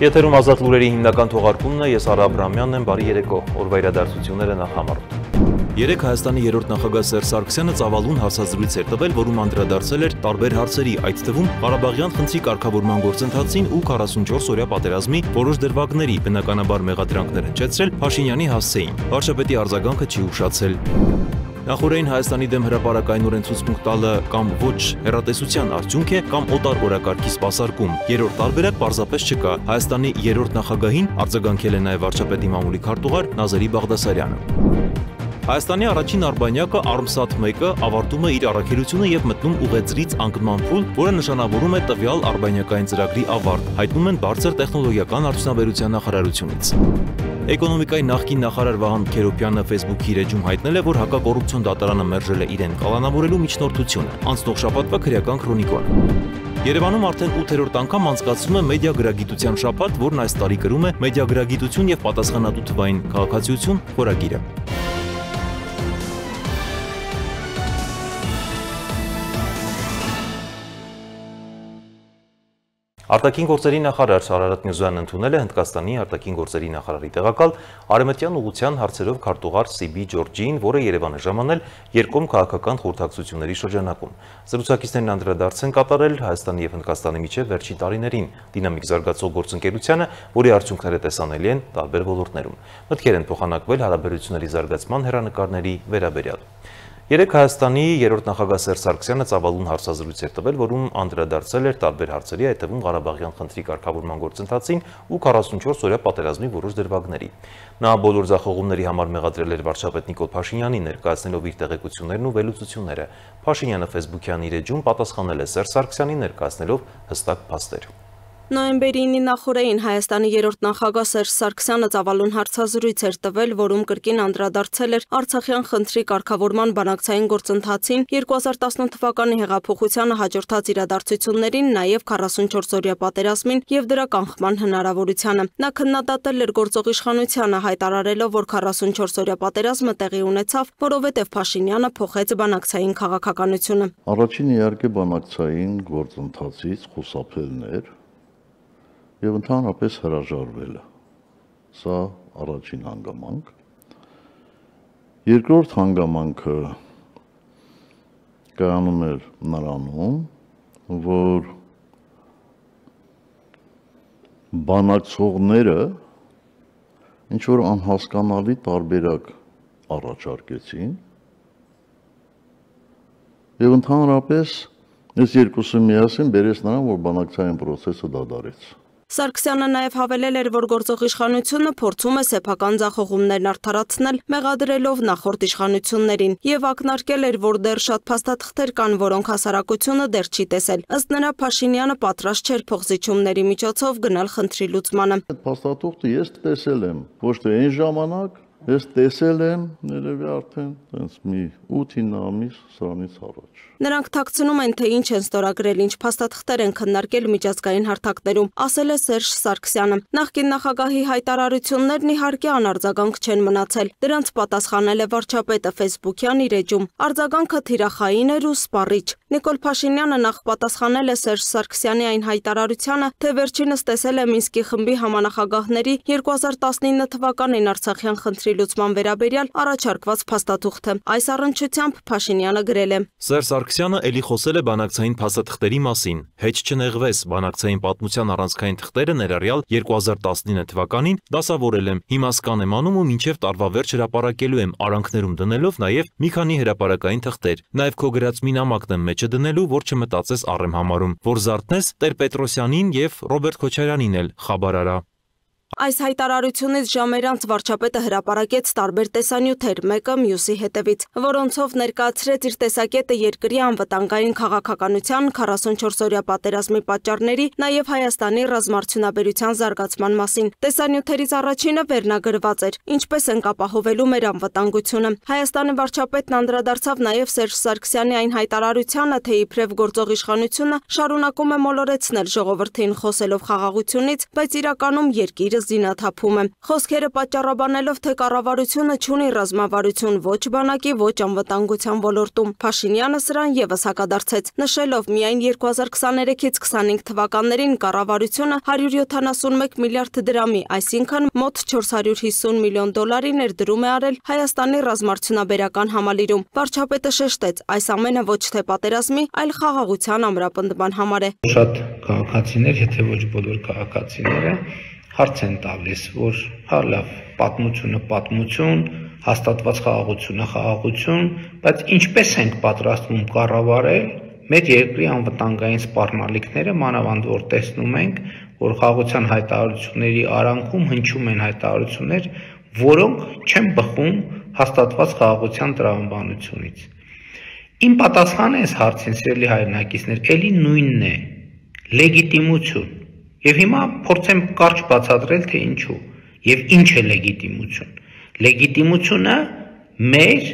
Եթերում ազատ լուրերի հիմնական թողարկումն է, ես Արա Աբրամյանն եմ, բարի երեկո, օրվա իրադարձությունները նախամարոտ։ Երեկ Հայաստանի երրորդ նախագահ Սերժ Սարգսյանը ծավալուն հարցազրույց էր տվել, որում անդրադարձել էր տարբեր հարցերի, այդ թվում Ղարաբաղյան խնդրի կարգավորման գործընթացին ու 44-օրյա պատերազմի որոշ դրվագների, բնականաբար մեղադրանքներ հնչեցրել Փաշինյանի հասցեին։ Վարչապետի արձագանքը չի ուշացել։ Նախորդին Հայաստանի դեմ հրապարակայնորեն ցուցմունք տալը կամ ոչ հեռատեսության արդյունք է կամ օտար օրակարգի սպասարկում։ Երրորդ տարբերակ պարզապես չկա։ Հայաստանի երրորդ նախագահին արձագանքել է նաև վարչապետի մամուլի քարտուղար Նազարի Բաղդասարյանը։ Հայաստանի առաջին արբանյակը Armsat-1-ը ավարտում է իր առաքելությունը եւ մտնում ուղեծրից անկման փուլ, որը նշանավորում է տվյալ արբանյակային ծրագրի ավարտ, հայտնում են բարձր տեխնոլոգիական արդյունաբերության նախարարությունից։ Էկոնոմիկայի նախկին նախարար Վահան Քերոբյանը Facebook-ի իր էջում հայտնել է, որ հակակոռուպցիոն դատարանը մերժել է իրեն կալանավորելու միջնորդությունը։ Անցնող շաբաթվա քրեական քրոնիկոն։ Երևանում արդեն 8-րդ անգամ անցկացվում է մեդիագրագիտության շաբաթ, որն այս տարի կրում է Մեդիագրագիտություն եւ պատասխանատու թվային քաղաքացիություն խորագիրը։ Արտաքին գործերի նախարար Արարատ Միրզոյանն ընդունել է Հնդկաստանի արտաքին գործերի նախարարի տեղակալ արևմտյան ուղղության հարցերով քարտուղար Սիբի Ջորջին, որը Երևան է ժամանել երկկողմ քաղաքական խորհրդակցությունների շրջանակում։ Զրուցակիցներն անդրադարձ են կատարել Հայաստանի եւ Հնդկաստանի միջև վերջին տարիներին դինամիկ զարգացող գործընկերությանը, որի արդյունքները տեսանելի են տարբեր ոլորտներում։ Մտքեր են փոխանակվել հարաբերությունների զարգացման հեռանկարների վերաբերյալ։ Երեկ Հայաստանի երրորդ նախագահ Սերժ Սարգսյանը ծավալուն հարցազրույց էր տվել, որում անդրադարձել էր տարբեր հարցերի, այդ թվում Ղարաբաղյան խնդրի կարգավորման գործընթացին ու 44-օրյա պատերազմի որոշ դրվագների։ Նա բոլոր ձախողումների համար մեղադրել էր վարչապետ Նիկոլ Փաշինյանին, ներկայացնելով իր տեղեկություններն ու վերլուծությունները։ Փաշինյանը Facebook-յան իր էջում պատասխանել է Սերժ Սարգսյանին, ներկայացնելով հստակ փաստեր։ Նոյեմբերի 9-ի նախորդին Հայաստանի երրորդ նախագահ Սերժ Սարգսյանը ծավալուն հարցազրույց էր տվել, որում կրկին անդրադարձել էր Արցախյան խնդրի կարգավորման բանակցային գործընթացին, 2018 թվականի հեղափոխությանը հաջորդած իրադարձություններին, նաև 44-օրյա պատերազմին եւ դրա կանխման հնարավորությանը։ Նա քննադատել էր գործող իշխանությանը, հայտարարելով, որ 44-օրյա պատերազմը տեղի ունեցավ, որովհետեւ Փաշինյանը փոխեց բանակցային քաղաքականությունը։ Առաջին իհարկե բանակցային գործընթացից խուսափելն էր եւ ընդհանրապես հրաժարվելը։ Սա առաջին հանգամանք։ Երկրորդ հանգամանքը կայանում էր նրանում, որ բանակցողները ինչ որ անհասկանալի տարբերակ առաջարկեցին եւ ընդհանրապես այս երկուսը միասին բերեց նրան, որ բանակցային process-ը դադարեց։ Սարգսյանը նաև հավելել էր, որ գործող իշխանությունը փորձում է սեփական ձախողումներն արդարացնել, մեղադրելով նախորդ իշխանություններին, եւ ակնարկել էր, որ դեռ շատ փաստաթղթեր կան, որոնք հասարակությունը դեռ չի տեսել։ Ըստ նրա, Փաշինյանը պատրաստ չէր փոխզիջումների միջոցով գնալ խնդրի լուծմանը։ Այդ փաստաթուղթը ես տեսել եմ, ոչ թե այն ժամանակ, ես տեսել եմ ներևի արդեն այնց մի 8-9 ամիս սրանից առաջ։ Նրանք թաքցնում են, թե ինչ են ստորագրել, ինչ փաստաթղթեր են քննարկել միջազգային հարթակներում, ասել է Սերժ Սարգսյանը։ Նախկին նախագահի հայտարարություններն իհարկե անարձագանք չեն մնացել։ Դրանց պատասխանել է վարչապետը Facebook-յան իր էջում։ Արձագանքը թիրախային էր ու սպառիչ։ Նիկոլ Փաշինյանը նախ պատասխանել է Սերժ Սարգսյանի այն հայտարարությանը, թե վերջինս տեսել է Մինսկի խմբի համանախագահների 2019 թվականին Արցախյան խնդրի լուծման վերաբերյալ առաջարկված փաստաթուղթը։ Այս առնչությամբ Փաշինյանը գրել է. Սերժ Սարգսյանը ելի խոսել է բանակցային փաստաթղթերի մասին։ Հետ չնեղվես, բանակցային պատմության առանցքային թղթերը ներառյալ 2019 թվականին դասավորել եմ։ Հիմա սկան եմ անում ու մինչև տարվա վերջ հրապարակելու եմ, արանքներում դնելով նաև մի քանի հրապարակային թղթեր։ Նաև քո գրած մի նամակն եմ մեջը դնելու, որ չմտածես առեմ համարում, որ զարթնես Տեր-Պետրոսյանին եւ Ռոբերտ Քոչարյանին էլ խաբար արա։ Այս հայտարարությունից ժամեր անց վարչապետը հրապարակեց տարբեր տեսանյութեր, մեկը մյուսի հետևից, որոնցով ներկայացրեց իր տեսակետը երկրի անվտանգային քաղաքականության 44-օրյա պատերազմի պատճառների, նաև Հայաստանի ռազմաարդյունաբերության զարգացման մասին։ Տեսանյութերից առաջինը վերնագրված էր. Ինչպես ենք ապահովելու մեր անվտանգությունը։ Հայաստանի վարչապետն անդրադարձավ նաև Սերժ Սարգսյանի այն հայտարարությանը, թե իբրև գործող իշխանությունը շարունակում է մոլորեցնել ժողովրդին խոսելով խաղաղությունից, բայց իրականում երկիրը խնդիրը զինաթափում է։ Խոսքերը պատճառաբանելով, թե կառավարությունը չունի ռազմավարություն ոչ բանակի, ոչ անվտանգության ոլորտում։ Փաշինյանը սրան ևս հակադարձեց, նշելով միայն 2023-ից 25 թվականներին կառավարությունը 171 միլիարդ դրամի, այսինքն մոտ 450 միլիոն դոլարի ներդրում է արել Հայաստանի ռազմարդյունաբերական համալիրում։ Վարչապետը շեշտեց, այս ամենը ոչ թե պատերազմի, այլ խաղաղության ամրապնդման համար է։ Շատ քաղաքացիներ, եթե ոչ բոլոր քաղաքացիները հարց են տալիս, որ հա լավ, պատմությունը պատմություն, հաստատված խաղաղությունը խաղաղություն, բայց ինչպես ենք պատրաստվում կառավարել մեր երկրի անվտանգային սպառնալիքները, մանավանդ որ տեսնում ենք, որ խաղաղության հայտարարությունների արանքում հնչում են հայտարարություններ, որոնք չեն բխում հաստատված խաղաղության տրամաբանությունից։ Իմ պատասխանը այս հարցին, սիրելի հայրենակիցներ, էլի նույնն է՝ լեգիտիմություն։ Եվ հիմա փորձեմ կարճ բացատրել, թե ինչու եւ ինչ է լեգիտիմություն։ Լեգիտիմությունը մեր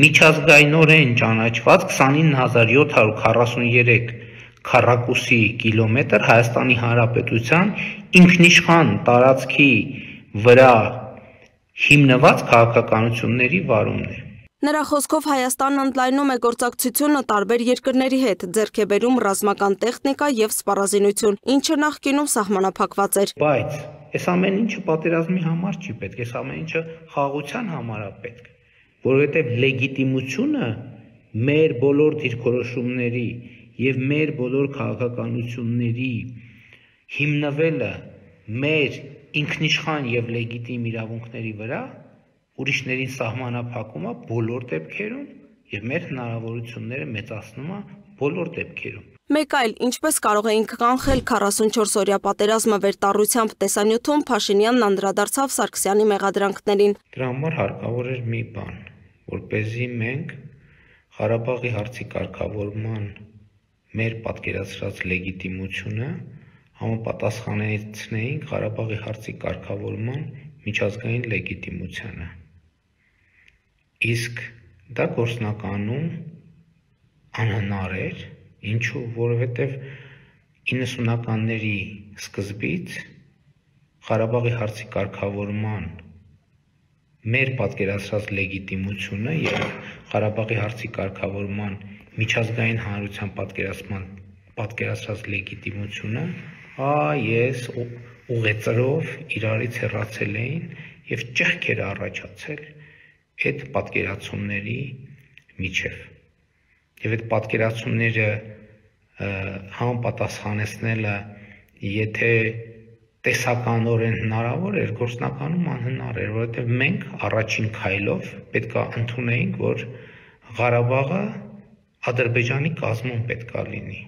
միջազգայինորեն ճանաչված 29743 քառակուսի կիլոմետր Հայաստանի Հանրապետության ինքնիշխան տարածքի վրա հիմնված քաղաքականությունների վարումն է։ Նրա խոսքով Հայաստանն ընդլայնում է գործակցությունը տարբեր երկրների հետ, ձեռք է բերում ռազմական տեխնիկա եւ սպառազինություն, ինչը նախկինում սահմանափակված էր։ Բայց այս ամեն ինչը պատերազմի համար չի պետք, այս ամեն ինչը խաղաղության համար է պետք, որովհետեւ լեգիտիմությունը մեր բոլոր դիրքորոշումների եւ մեր բոլոր քաղաքականությունների հիմնվելը մեր ինքնիշխան եւ լեգիտիմ իրավունքների վրա ուրիշներին սահմանափակում է բոլոր դեպքերում եւ մեր հնարավորությունները մեծացնում է բոլոր դեպքերում։ Մեկ այլ, ինչպես կարող էինք կանխել 44-օրյա պատերազմը վերտառությամբ տեսանյութում, Փաշինյանն անդրադարձավ Սարգսյանի մեղադրանքներին։ Դրա համար հարկավոր էր մի բան, որպեսզի մենք Ղարաբաղի հարցի կարգավորման մեր պատկերացրած լեգիտիմությունը համապատասխանեցնեինք Ղարաբաղի հարցի կարգավորման միջազգային լեգիտիմությանը։ Իսկ դա գործնականում անհնար էր, ինչու, որովհետև 90-ականների սկզբից Ղարաբաղի հարցի կարգավորման մեր պատկերացրած լեգիտիմությունը եւ Ղարաբաղի հարցի կարգավորման միջազգային հանրության պատկերացրած լեգիտիմությունը ես ուղեծրով իրարից հեռացել էին եւ ճեղքեր առաջացել այդ պատկերացումների միջև։ Եվ այդ պատկերացումները համապատասխանեցնելը, եթե տեսականորեն հնարավոր էր, գործնականում անհնար էր, որովհետև մենք առաջին քայլով պետք է ընդունեինք, որ Ղարաբաղը Ադրբեջանի կազմում պետք է լինի։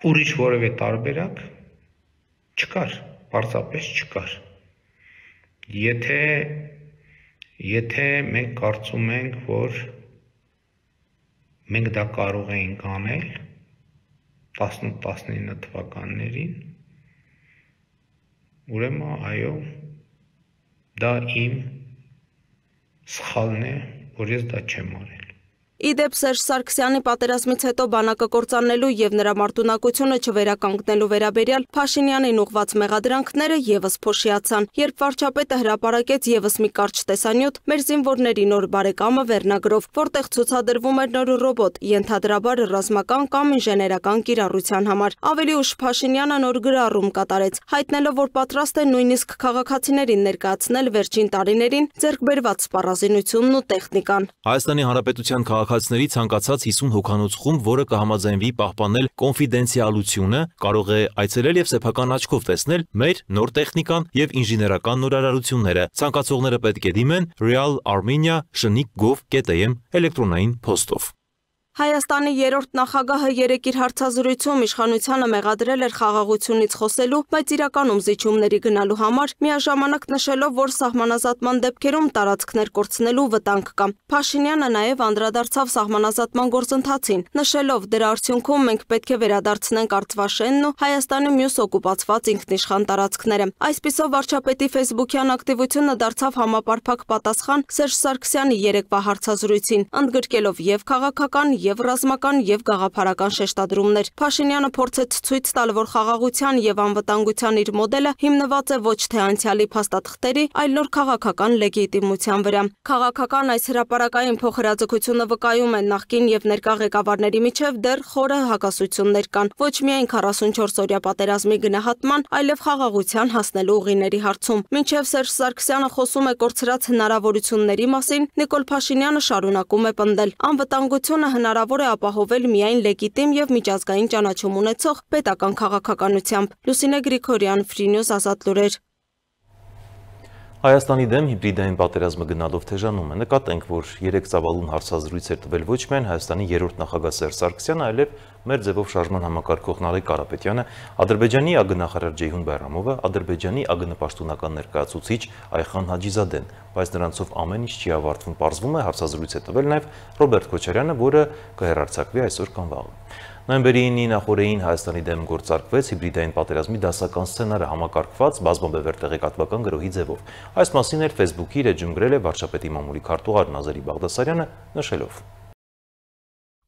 Ուրիշ որևէ տարբերակ չկար, պարզապես չկար։ Եթե մենք կարծում ենք, որ մենք դա կարող էինք անել 18-19 թվականներին, ուրեմն այո, դա իմ սխալն է, որ ես դա չեմ արել։ Իդեպ Սերժ Սարգսյանի պատերազմից հետո բանակը կործանելու եւ նրա մարտունակությունը չվերականգնելու վերաբերյալ Փաշինյանին ուղված մեղադրանքները եւս փոշիացան, երբ վարչապետը հրապարակեց եւս մի կարճ տեսանյութ մեր զինվորների նոր բարեկամը վերնագրով, որտեղ ցուցադրվում էր նոր ռոբոտ, ենթադրաբար ռազմական կամ ինժեներական կիրառության համար։ Ավելի ուշ Փաշինյանը նոր գրառում կատարեց, հայտնելով, որ պատրաստ է նույնիսկ քաղաքացիներին ներկայացնել վերջին տարիներին ձեռք բերված սպառազինությունն ու տեխնիկան։ Հայաստանի Հանրապետության քաղաքացիների ցանկացած 50 հոգանոց խումբ, որը կհամաձայնվի պահպանել կոնֆիդենցիալությունը, կարող է այցելել եւ սեփական աչքով տեսնել մեր նոր տեխնիկան եւ ինժեներական նորարարությունները։ Ցանկացողները պետք է դիմեն realarmenia@gov.am էլեկտրոնային փոստով։ Հայաստանի երրորդ նախագահը երեկ իր հարցազրույցում իշխանությանը մեղադրել էր խաղաղությունից խոսելու, բայց իրականում զիջումների գնալու համար, միաժամանակ նշելով, որ սահմանազատման դեպքերում տարածքներ կորցնելու վտանգ կա։ Փաշինյանը նաև անդրադարձավ սահմանազատման գործընթացին, նշելով, դրա արդյունքում մենք պետք է վերադարձնենք Արցվաշենն ու Հայաստանի մյուս օկուպացված ինքնիշխան տարածքները։ Այսպիսով վարչապետի ֆեյսբուքյան ակտիվությունը դարձավ համապարփակ պատասխան Սերժ Սարգսյանի երեկվա հարցազրույցին, ընդգրկելով եւ քաղաքական եւ ռազմական եւ գաղափարական շեշտադրումներ։ Փաշինյանը փորձեց ցույց տալ, որ խաղաղության եւ անվտանգության իր մոդելը հիմնված է ոչ թե անցյալի փաստաթղթերի, այլ նոր քաղաքական լեգիտիմության վրա։ Քաղաքական այս հրապարակային փոխհրաձգությունը վկայում է նախկին եւ ներկա ղեկավարների միջև դեռ խորը հակասություններ կան, ոչ միայն 44-օրյա պատերազմի գնահատման, այլև խաղաղության հասնելու ուղիների հարցում։ Մինչև Սերժ Սարգսյանը խոսում է կորցրած հնարավորությունների մասին, Նիկոլ Փաշինյանը շարունակում է պնդել. անվտանգությունը հնարավոր է ապահովել միայն լեգիտիմ եւ միջազգային ճանաչում ունեցող պետական քաղաքականությամբ։ Լուսինե Գրիգորյան, Free News, Ազատ լուրեր։ Հայաստանի դեմ հիբրիդային պատերազմը գնալով թեժանում է։ Նկատենք, որ 3 ծավալուն հարցազրույց էր տվել ոչ միայն Հայաստանի 3-րդ նախագահ Սերժ Սարգսյանը, այլև մեր ձևով շարժման համակարգող Նարեկ Կարապետյանը, Ադրբեջանի ԱԳ-նախարար Ջեյհուն Բայրամովը, Ադրբեջանի ԱԳ-պաշտոնական ներկայացուցիչ Այխան Հաջիզադեն, բայց նրանցով ամեն ինչ չի ավարտվում։ Պարզվում է, հարցազրույց է տվել նաև Ռոբերտ Քոչարյանը, որը կհեռարձակվի այսօր կամ վաղը։ Նոյեմբերի 9-ի նախորդին Հայաստանի դեմ գործարկվեց հիբրիդային պատերազմի դասական սցենարը համակարգված բազմաբևեռ տեղեկատվական գրոհի ձևով։ Այս մասին էլ Facebook-ի իր էջում գրել է վարչապետի մամուլի քարտուղար Նազարի Բաղդասարյանը, նշելով.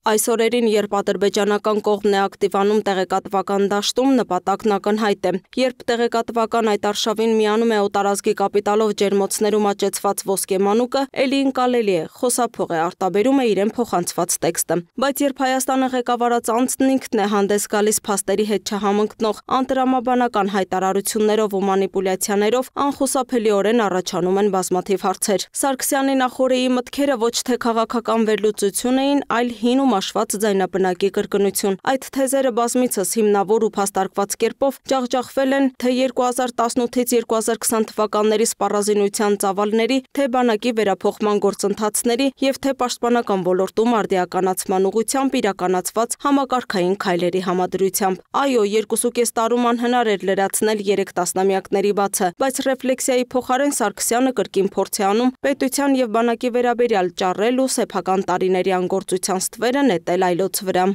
Այս օրերին, երբ ադրբեջանական կողմն է ակտիվանում տեղեկատվական դաշտում, նպատակն ակնհայտ է։ Երբ տեղեկատվական այդ արշավին միանում է օտարազգի կապիտալով ջերմոցներում աճեցված ոսկեմանուկը, էլի ընկալելի է, խոսափող է, արտաբերում է իրեն փոխանցված տեքստը։ Բայց երբ Հայաստանը ղեկավարած անձն ինքն է հանդես գալիս փաստերի հետ չհամընկնող անտրամաբանական հայտարարություններով ու մանիպուլյացիաներով, անխուսափելիորեն առաջանում են բազմաթիվ հարցեր։ Սարգսյանի նախորդի մտքերը ոչ թե քաղաքական վերլուծություն էին, այլ հին ու մաշված ձայնապնակի կրկնություն։ Այդ թեզերը բազմիցս հիմնավոր ու փաստարկված կերպով ջախջախվել են թե 2018-ից 2020 թվականների սպառազինության ծավալների, թե բանակի վերափոխման գործընթացների եւ թե պաշտպանական ոլորտում արդիականացման ուղղությամբ իրականացված համակարգային քայլերի համադրությամբ։ Այո, 2.5 տարում անհնար էր լրացնել 3 տասնամյակների բացը, բայց ռեֆլեքսիայի փոխարեն Սարգսյանը կրկին փորձ է անում պետության եւ բանակի վերաբերյալ ճառել ու սեփական տարիների անգործության ստվերը նետել այլոց վրա։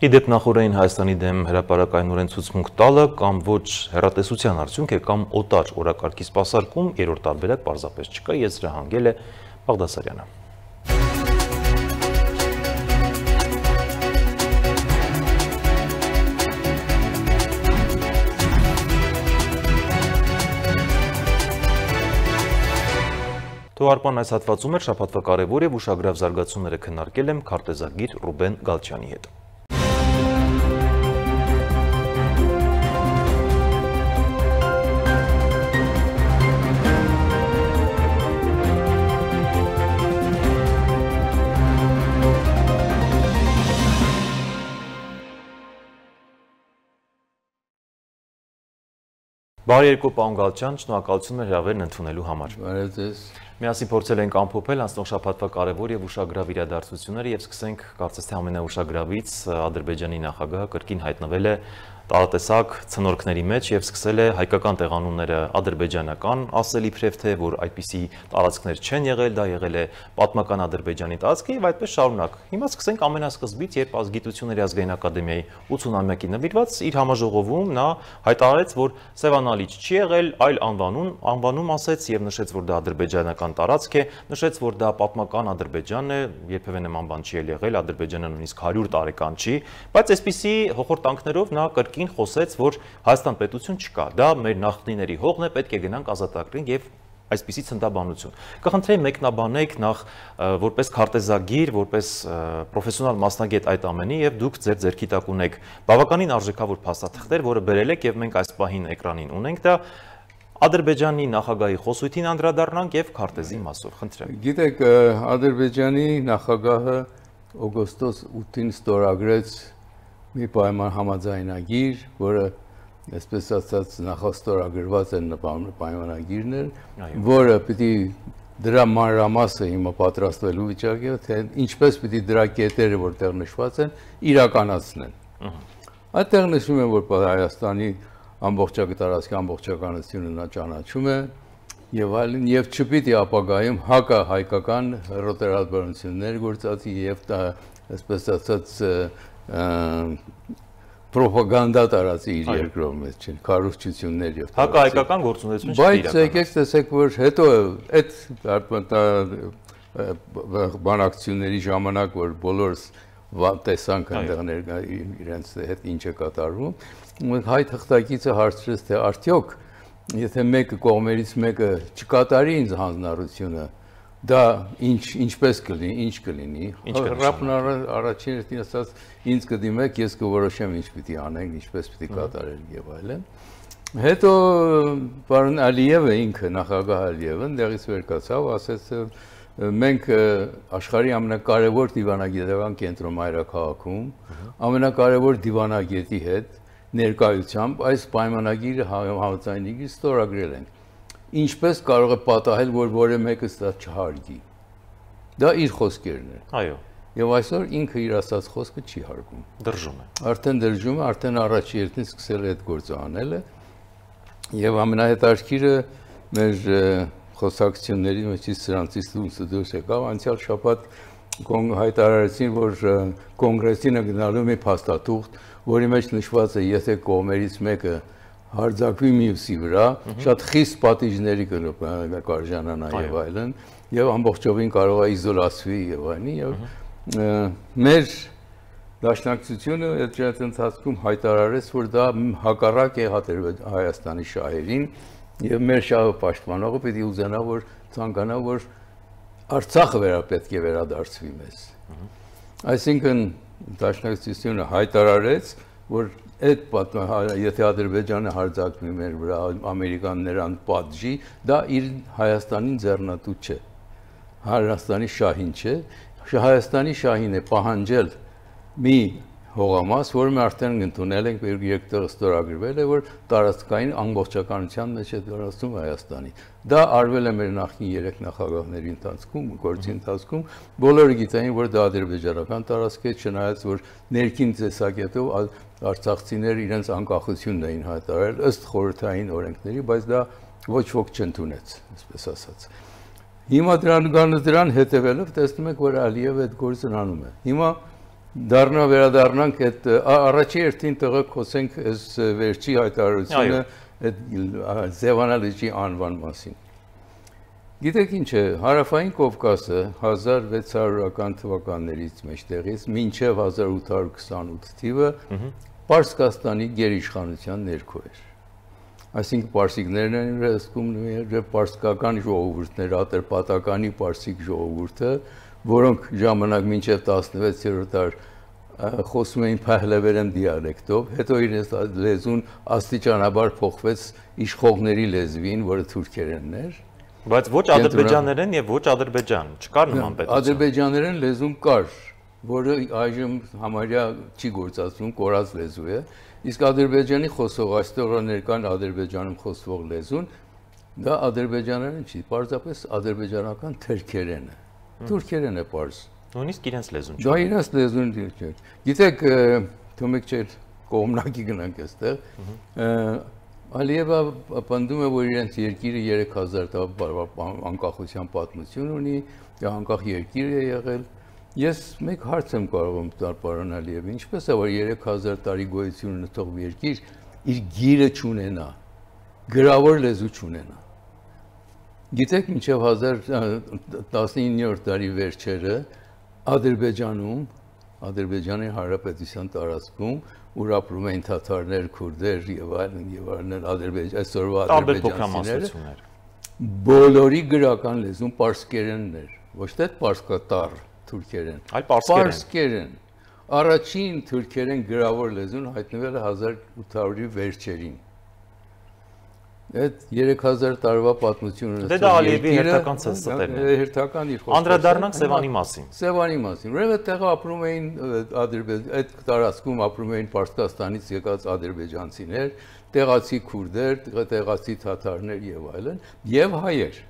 Իդեպ նախորդային Հայաստանի դեմ հրապարակայնորեն ցուցմունք տալը կամ ոչ հեռատեսության արդյունք է կամ օտար օրակարգի սպասարկում, երրորդ տարբերակ պարզապես չկա, եզրահանգել է Բաղդասարյանը։ Թողարկման այս հատվածում էր շաբաթվա կարևոր եւ ուշագրավ զարգացումները քննարկել եմ քարտեզագիր Ռուբեն Գալչյանի հետ։ Բարի երկու պարոն Գալչյան, շնորհակալություն հրավերն ընդունելու համար։ Բարև ձեզ։ Միասին փորձել ենք ամփոփել անցնող շաբաթվա կարևոր եւ ուշագրավ իրադարձությունները եւ սկսենք կարծես թե ամենաուշագրավից Ադրբեջանի նախագահը կրկին հայտնվել է տարատեսակ ցնորքների մեջ եւ սկսել է հայկական տեղանունները ադրբեջանական ասել իբրև թե որ այդպիսի տարածքներ չեն եղել, դա եղել է պատմական Ադրբեջանի տարածքը եւ այդպես շարունակ։ Հիմա սկսենք ամենասկզբից, երբ Ազգիտությունների ազգային ակադեմիայի 80-ամյակի նվիրված իր համաժողովում նա հայտարարեց, որ Սևանալիչ չի եղել, այլ անվանում ասեց եւ նշեց, որ դա ադրբեջանական տարածք է, նշեց, որ դա պատմական Ադրբեջանն է, երբևէ նման բան չի եղել, Ադրբեջանը նույնիսկ 100 տարեկան չի, բայց այսպիսի հոխորտանքներով նա կրկին խոսեց, որ Հայաստան պետություն չկա, դա մեր նախնիների հողն է, պետք է գնանք ազատագրենք եւ այսպիսի ցնդաբանություն։ Կխնդրեի մեկնաբանեք նախ որպես քարտեզագիր, որպես պրոֆեսիոնալ մասնագետ այդ ամենի եւ դուք ձեր ձեռքի տակ ունեք բավականին արժեքավոր փաստաթղթեր, որը բերել եք եւ մենք այս պահին էկրանին ունենք դա Ադրբեջանի նախագահի խոսույթին անդրադառնանք եւ քարտեզի մասով, խնդրեմ։ Գիտեք, Ադրբեջանի նախագահը օգոստոս 8-ին ստորագրեց մի պայման համաձայնագիր, որը այսպես ասած նախաստորագրված են պայմանագիրներ, որը պիտի դրա մանրամասը հիմա պատրաստվելու վիճակի է, թե ինչպես պիտի դրա կետերը, որտեղ նշված են, իրականացնեն։ Այդտեղ նշվում է, որ Հայաստանի ամբողջատարածքի ամբողջականությունը նա ճանաչում է եւ այլն եւ չպիտի ապագայում հակահայկական ռոտերատբանություններ գործածի եւ այսպես ասած պրոպագանդա տարածի իր երկրով մեջ չեն, քարոզչություններ եւ հակահայկական գործունեություն չի իրականացնում։ Բայց եկեք տեսեք, որ հետո այդ բանակցությունների ժամանակ, որ բոլորս տեսանք այնտեղ իրենց հետ ինչ է կատարվում, հայ թղթակիցը հարցրեց, թե արդյոք եթե մեկը կողմերից մեկը չկատարի ինձ հանձնառությունը, դա ինչպես կլինի, ինչ կլինի։ Ռապն առաջին հերթին ասաց, ինձ կդիմեք, ես կորոշեմ ինչ պիտի անենք, ինչպես պիտի կատարենք եւ այլն։ Հետո պարոն Ալիևը ինքը նախագահ Ալիևը դեղից վեր կացավ, ասաց մենք աշխարհի ամենակարևոր դիվանագիտական կենտրոն մայրաքաղաքում ամենակարևոր դիվանագետի հետ ներկայությամբ այս պայմանագիրը համաձայնագիր ստորագրել ենք։ Ինչպես կարող է պատահել, որ որևէ մեկը դա չհարգի։ Դա իր խոսքերն են։ Այո։ Եվ այսօր ինքը իր ասած խոսքը չի հարգում։ Դրժում է։ Արդեն դրժում է, արդեն առաջի երթին սկսել է այդ գործը անելը։ Եվ ամենահետաքրքիրը մեր խոսակցությունների մեջից սրանցից լույսը դուրս եկավ, անցյալ շաբաթ հայտարարեցին, որ կոնգրեսինը գնալու մի փաստաթուղթ, որի մեջ նշված է, եթե կողմերից մեկը հարձակվի մյուսի վրա, շատ խիստ պատիժների կարժանանա եւ այլն, եւ ամբողջովին կարող է իզոլացվի եւ այլն, եւ մեր դաշնակցությունը այդ ընթացքում հայտարարեց, որ դա հակառակ է Հայաստանի շահերին եւ մեր շահը պաշտպանողը պիտի ուզենա, որ ցանկանա, որ Արցախը պետք է վերադարձվի մեզ։ Այսինքն դաշնակցությունը հայտարարեց, որ եթե Ադրբեջանը հարձակվի մեր վրա, ամերիկան նրան պատժի, դա իր Հայաստանին ձեռնատու չէ, Հայաստանի շահին չէ, Հայաստանի շահին է պահանջել մի հողամաս, որը մենք արդեն ընդունել ենք, երկտեղ ստորագրվել է, որ տարածքային ամբողջականության մեջ է դարձում Հայաստանի։ Դա արվել է մեր նախկին 3 նախագահների ընթացքում, գործի ընթացքում, բոլորը գիտեին, որ դա ադրբեջանական տարածք է, չնայած որ ներքին տեսակետով արցախցիները իրենց անկախությունն էին հայտարարել ըստ խորհրդային օրենքների, բայց դա ոչ ոք չընդունեց, այսպես ասած։ Հիմա դրան հետևելով տեսնում եք, որ Ալիևը այդ գործն անում է։ Հիմա վերադառնանք այդ առաջի երթին տեղը խոսենք այս վերջի հայտարարությունը այդ Զևանալիջի անվան մասին։ Գիտեք ինչ է, Հարավային Կովկասը 1600-ական թվականներից մեջտեղից մինչև 1828 թիվը Պարսկաստանի գերիշխանության ներքո էր։ Այսինքն պարսիկներն են վերահսկում պարսկական ժողովուրդներ, ատրպատականի պարսիկ ժողովուրդը, որոնք ժամանակ մինչև 16-րդ դար խոսում էին փահլևերեն դիալեկտով, հետո իրենց լեզուն աստիճանաբար փոխվեց իշխողների լեզվին, որը թուրքերենն էր։ Բայց ոչ ադրբեջաներեն եւ ոչ ադրբեջան, չկար նման պետություն։ Ադրբեջաներեն լեզուն կար, որը այժմ համարյա չի գործածվում, կորած լեզու է, իսկ Ադրբեջանի խոսող այստեղ ներկան Ադրբեջանում խոսվող լեզուն դա ադրբեջաներեն չի, պարզապես ադրբեջանական թուրքերեն է։ Թուրքերեն է պարզ։ Նույնիսկ իրենց լեզուն չէ։ Դա իրենց լեզուն չէ։ Գիտեք, թողեք չէ կողմնակի գնանք այստեղ։ Ալիևը պնդում է, որ իրենց երկիրը 3000 անկախության պատմություն ունի, անկախ երկիր է եղել։ Ես մեկ հարց եմ կարող տալ պարոն Ալիևին, ինչպես է, որ 3000 տարի գոյություն ունեցող երկիր իր գիրը չունենա, գրավոր լեզու չունենա։ Գիտեք, մինչև 19-րդ դարի վերջերը Ադրբեջանում, Ադրբեջանի Հանրապետության տարածքում, ուր ապրում էին թաթարներ, քուրդեր եւ այլն, այսօրվա ադրբեջանցիները, բոլորի գրական լեզուն պարսկերենն էր, ոչ թե պարսկատառ թուրքերեն, այլ պարսկերեն։ Առաջին թուրքերեն գրավոր լեզուն հայտնվել է 1800-ի վերջերին։ Այդ 3000 տարվա պատմությունը Դե դա Ալիևի հերթական ցնցտերն է։ Հերթական իր խոսքը։ Անդրադառնանք Սևանի մասին։ Սևանի մասին։ Ուրեմն այդտեղ ապրում էին այդ տարածքում ապրում էին Պարսկաստանից եկած ադրբեջանցիներ, տեղացի քուրդեր, տեղացի թաթարներ եւ այլն, եւ հայեր։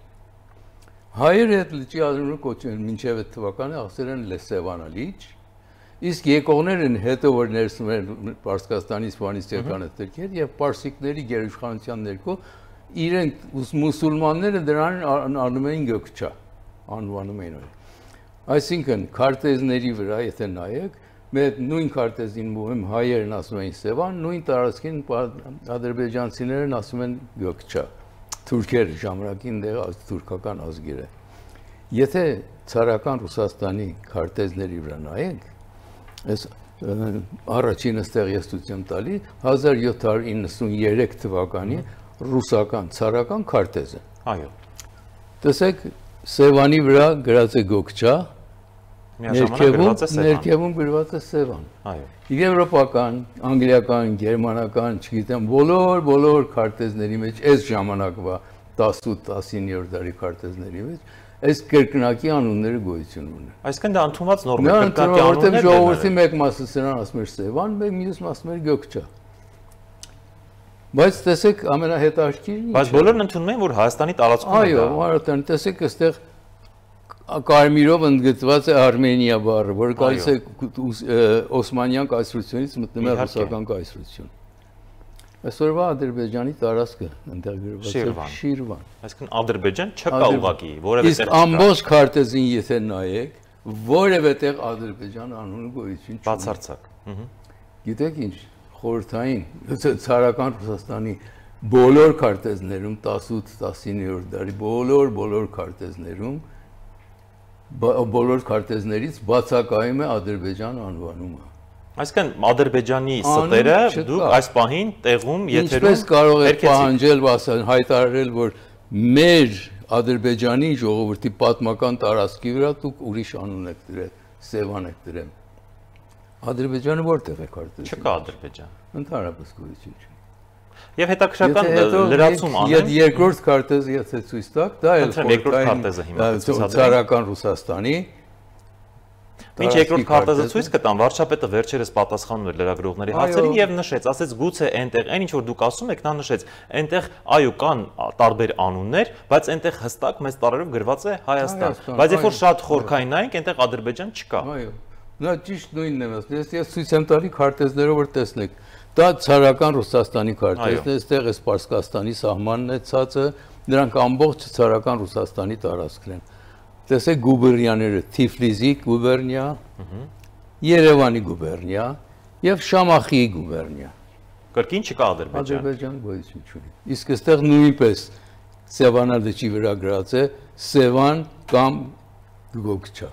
Հայերը այդ լճի ազգը կոչել մինչև այդ թվականը ասել են Սևանալիջ, իսկ եկողներն հետո որ ներսում են Պարսկաստանից Սվանից եկան այդ թրքեր եւ պարսիկների գերիշխանության ներքո իրենք մուսուլմանները դրան անում էին գոքչա, անվանում էին։ Այսինքն քարտեզների վրա եթե նայեք, մեր նույն քարտեզին մոհեմ հայերն ասում էին Սևան, նույն տարածքին ադրբեջանցիներն ասում են գոքչա։ Թուրքերը ժամանակին թուրքական ազգեր է։ Եթե ցարական Ռուսաստանի քարտեզների վրա նայենք, Այս առաջին ստեղ ես ցույց եմ տալի 1793 թվականի ռուսական ցարական քարտեզը։ Այո։ Տեսեք, Սևանի վրա գրած է Գոկչա, ներքևում գրված է Սևան։ Այո։ Եվրոպական, անգլիական, գերմանական, չգիտեմ, բոլոր քարտեզների մեջ այս ժամանակվա 18-19-րդ դարի քարտեզների մեջ այս կրկնակի անունները գոյություն ունեն։ Այսինքն դա ընդունված նորմ է, կրկնակի անուններ։ Ժողովրդի մեկ մասը սրան ասում էր Սևան, մյուս մասը մեր Գոկչա։ Բայց տեսեք, ամենահետաքրքիրն Բայց բոլորն ընդունում են, որ Հայաստանի տարածքում է։ Այո, արդեն տեսեք, այստեղ կարմիրով ընդգծված է Արմենիա բառը, որը գալիս է Օսմանյան կայսրությունից մտնում է ռուսական կայսրություն։ Այսօրվա Ադրբեջանի տարածքը այնտեղ գրված է Շիրվան։ Այսինքն Ադրբեջան չկա ուղղակի, որևէ տեղ չկա։ Իսկ ամբողջ քարտեզին եթե նայեք, որևէ տեղ Ադրբեջան անունը գոյություն չունի։ Բացարձակ։ Գիտեք ինչ, խորհրդային ցարական Ռուսաստանի բոլոր քարտեզներում 18-19-րդ դարի բոլոր քարտեզներում բոլոր քարտեզներից բացակայում է Ադրբեջան անվանումը։ Այսինքն Ադրբեջանի ստերը դուք այս պահին տեղում եթերում ինչպես կարող եք պահանջել, հայտարարել, որ մեր Ադրբեջանի ժողովրդի պատմական տարածքի վրա դուք ուրիշ անուն եք դրել, Սևան եք դրել։ Ադրբեջանը որտեղ է քարտեզը։ Չկա Ադրբեջան։ Ընդհանրապես գոյություն չունի։ Եվ հետաքրքրական լրացում անեմ։ Երկրորդ քարտեզը եթե ցույց տաք, դա էլ ցարական Ռուսաստանի։ Մինչ երկրորդ քարտեզը ցույց կտան, վարչապետը վերջերս պատասխանում էր լրագրողների հարցերին եւ նշեց, ասեց գուցե այնտեղ այն ինչ որ դուք ասում եք, նա նշեց, այնտեղ այո կան տարբեր անուններ, բայց այնտեղ հստակ մեծ տարերով գրված է Հայաստան, բայց երբ որ շատ խորքային նայենք, այնտեղ Ադրբեջան չկա։ Այո։ Նա ճիշտ նույնն է ասում։ Ես ցույց եմ տալի քարտեզներով որ տեսնեք։ Դա ցարական Ռուսաստանի քարտեզն է, այստեղ է Սպարսկաստանի սահմանն է ցածը, նրանք ամբողջ ցարական Ռուսաստանի տարածքն են։ Տեսեք գուբերնիաները Թիֆլիսի գուբերնիա, Երևանի գուբերնիա եւ Շամախիի գուբերնիա։ Կրկին չկա Ադրբեջան։ Ադրբեջան գոյություն չունի։ Իսկ այստեղ նույնպես Սևանալճի վրա գրած է Սևան կամ Գոկչա։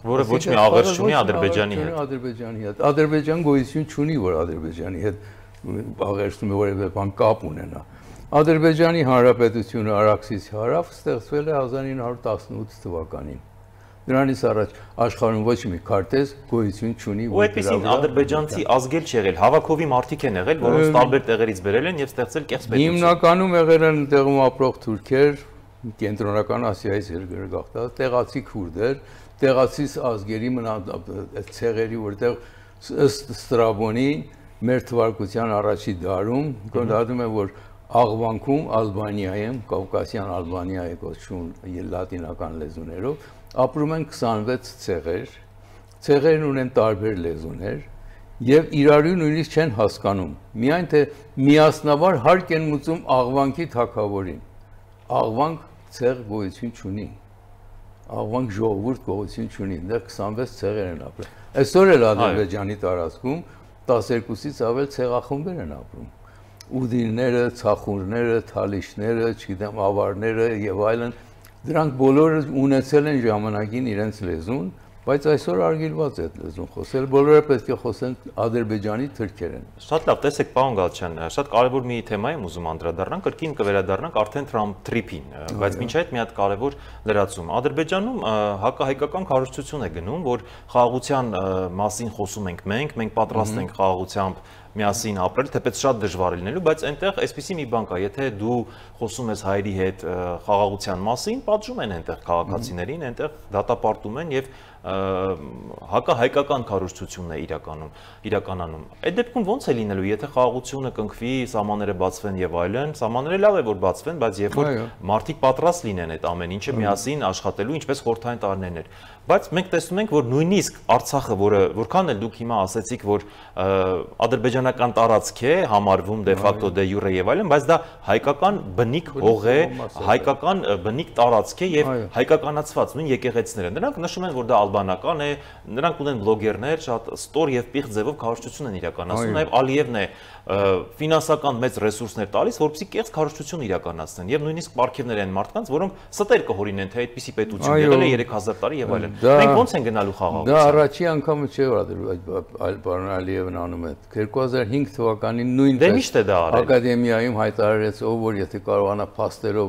Որը ոչ մի աղերս չունի Ադրբեջանի հետ։ Ադրբեջան գոյություն չունի, որ Ադրբեջանի հետ աղերսում է որևէ բան կապ ունենա։ Ադրբեջանի Հանրապետությունը Արաքսից հարավ ստեղծվել է 1918 թվականին։ Դրանից առաջ աշխարհում ոչ մի քարտեզ գոյություն չունի։ Ու այդպեսին ադրբեջանցի ազգեր չեղել, հավաքովի մարդիկ են եղել, որոնց տարբեր տեղերից բերել են եւ ստեղծել կեղծ պետություն։ Հիմնականում եղել են տեղում ապրող թուրքեր, կենտրոնական Ասիայից եկել գաղթած, տեղացի քուրդեր, տեղացի ազգերի ցեղերի, որտեղ ըստ Ստրաբոնի մեր թվարկության առաջի դարում գոհատում է որ Աղվանքում Ալբանիայում, Կովկասյան Ալբանիայի կոչվում լատինական լեզուներով ապրում են 26 ցեղեր, ցեղերն ունեն տարբեր լեզուներ եւ իրարու նույնիսկ չեն հասկանում։ Միայն թե միասնաբար հարկ են մուծում Աղվանքի թագավորին։ Աղվանք ցեղ գոյություն չունի։ Աղվանք ժողովուրդ գոյություն չունի, այնտեղ 26 ցեղեր են ապրում։ Այսօր էլ Ադրբեջանի տարածքում 12-ից ավել ցեղախմբեր են ապրում։ Ուդիները, ցախուրները, թալիշները, չգիտեմ, ավարները եւ այլն, դրանք բոլորը ունեցել են ժամանակին իրենց լեզուն, բայց այսօր արգելված է այդ լեզուն խոսել, բոլորը պետք է խոսեն ադրբեջանի թուրքերեն։ Շատ լավ, տեսեք, պարոն Գալչյան, շատ կարևոր մի թեմա եմ ուզում անդրադառնանք, կրկին կվերադառնանք արդեն Թրիփին, բայց մինչ այդ մի հատ կարևոր լրացում։ Ադրբեջանում հակահայկական քարոզչություն է գնում, որ խաղաղության մասին խոսում ենք մենք պատրաստ ենք խաղաղությամբ միասին ապրել, թեպետ շատ դժվար է լինելու, բայց այնտեղ այսպիսի մի բան կա, եթե դու խոսում ես հայերի հետ խաղաղության մասին, պատժում են այնտեղ քաղաքացիներին, այնտեղ դատապարտում են եւ հակահայկական քարոզչությունն է իրականանում։ Այդ դեպքում ո՞նց է լինելու, եթե խաղաղությունը կնքվի, սահմանները բացվեն եւ այլն, սահմանները լավ է որ բացվեն, բայց երբ որ մարդիկ պատրաստ լինեն այդ ամեն ինչը միասին աշխատելու, ինչպես խորհրդային տարիներն էր։ Բայց մենք տեսնում ենք, որ նույնիսկ Արցախը, որը որքան էլ դուք հիմա ասեցիք, որ Ադրբեջանը ադրբեջանական տարածք է համարվում դե ֆակտո դե յուրե եւ այլն, բայց դա հայկական բնիկ հող է, հայկական բնիկ տարածք է եւ հայկականացված նույն եկեղեցիներ են։ Նրանք նշում են, որ դա ալբանական է, նրանք ունեն բլոգերներ, շատ ստոր եւ պիղծ ձևով քարոզչություն են իրականացնում, նաեւ Ալիևն է ֆինանսական մեծ ռեսուրսներ տալիս, որպեսզի կեղծ քարոզչություն իրականացնեն եւ նույնիսկ պարգևներ են մարդկանց, որոնք ստեր կհորինեն, թե այդպիսի պետություն եղել է 3000 տարի եւ այլն։ Մենք ոնց են գնալու խաղաղ։ Դա առաջի անգամը չէ, որ պարոն Ալիևն անում է։ 2005 թվականին նույնպես ակադեմիայում հայտարարեց, որ եթե կարողանա փաստերով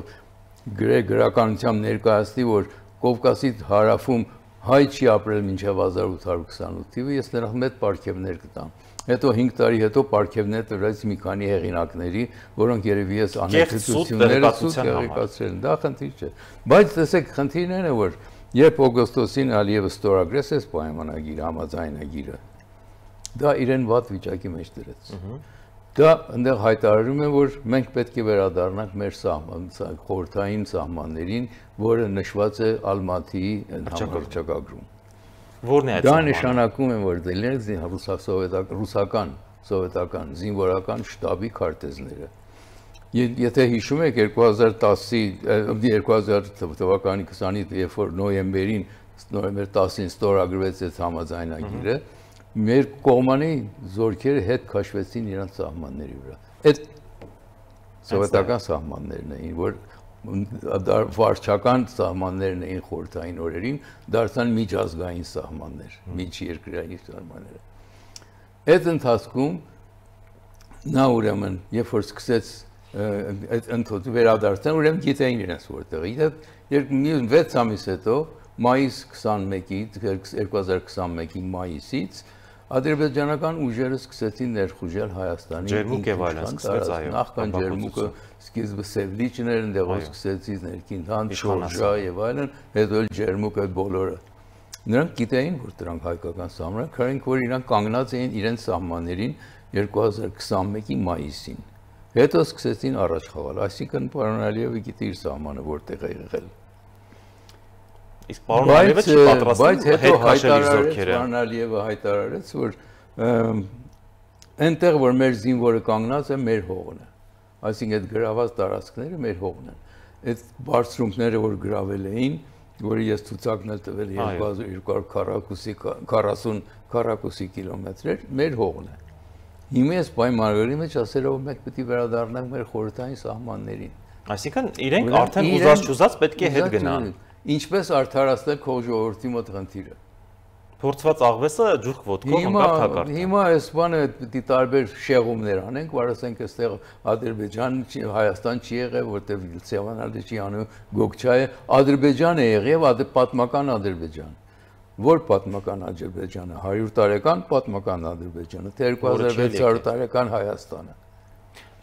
գրականությամբ ներկայացնի, որ Կովկասի հարավում հայ չի ապրել մինչև 1828 թիվը, ես նրանց մեծ պարգևներ կտամ։ Հետո 5 տարի հետո պարգևներ տվեց մի քանի հեղինակների, որոնք երևի ես անհետությունները ցույց տեղեկացրել են։ Դա խնդիր չէ։ Բայց տեսեք, խնդիրն է, որ երբ օգոստոսին Ալիևը ստորագրեց այս պայմանագիրը, համաձայնագիրը, դա իրեն վատ վիճակի մեջ դրեց։ Դա այնտեղ հայտարարում է, որ մենք պետք է վերադառնանք մեր խորհրդային սահմաններին, որը նշված է Ալմատիի հռչակագրում։ Որն է այդ դա նշանակում է, որ սովետական զինվորական շտաբի քարտեզները։ Եթե հիշում եք 2010 թվականի 20-ի, երբ որ նոյեմբեր 10-ին ստորագրվեց այդ համաձայնագիրը, մեր կողմանի զորքերը հետ քաշվեցին իրենց սահմանների վրա։ Այդ սովետական սահմաններն էին, որ վարչական սահմաններն էին խորհրդային օրերին, դարձան միջազգային սահմաններ, միջերկրային սահմանները։ Այդ ընթացքում նա ուրեմն, երբ որ սկսեց այդ ընթացքը վերադարձնել, ուրեմն գիտեին իրենց որտեղ։ 6 ամիս հետո, մայիս 2021-ի մայիսից ադրբեջանական ուժերը սկսեցին ներխուժել Հայաստանի նախքան ջերմուկը սկիզբը Սևլիչներ ընդեղով սկսեցին ներքին Հանդ, Շորժա եւ այլն, հետո էլ ջերմուկը բոլորը։ Նրանք գիտեին, որ դրանք հայկական սահմաններ, քանք որ իրանք կանգնած էին իրենց սահմաններին 2021-ի մայիսին։ Հետո սկսեցին առաջ խաղալ, այսինքն պարոն Ալիևը գիտի իր սահմանը որտեղ է եղել։ Իսկ պարոն Ալիևը չի պատրաստվում հետ քաշել իր զորքերը։ Պարոն Ալիևը հայտարարեց, որ այնտեղ որ մեր զինվորը կանգնած է, մեր հողն է։ Այսինքն այդ գրաված տարածքները մեր հողն են։ Այդ բարձրունքները որ գրավել էին, որը ես ցուցակն էլ տվել 2240 քառակուսի կիլոմետրեր, մեր հողն է։ Հիմա ես պայմանագրի մեջ ասել եմ, մենք պետք է վերադառնանք մեր խորհրդային սահմաններին։ Այսինքն իրենք արդեն ուզած պետք է հետ գնան։ Ինչպես արդարացնել քո ժողովրդի մոտ խնդիրը։ Փորձված աղվեսը ջուրք ոտքով ընկավ թակարդ։ Հիմա այս բանը պետք է տարբեր շեղումներ անենք, որ ասենք այստեղ Ադրբեջան, Հայաստան չի եղել, որտեղ Սևանալը չի անում Գոգչա է, Ադրբեջան է եղել, պատմական Ադրբեջան։ Որ պատմական Ադրբեջանը, 100 տարեկան պատմական Ադրբեջանը, թե 2600 տարեկան Հայաստանը։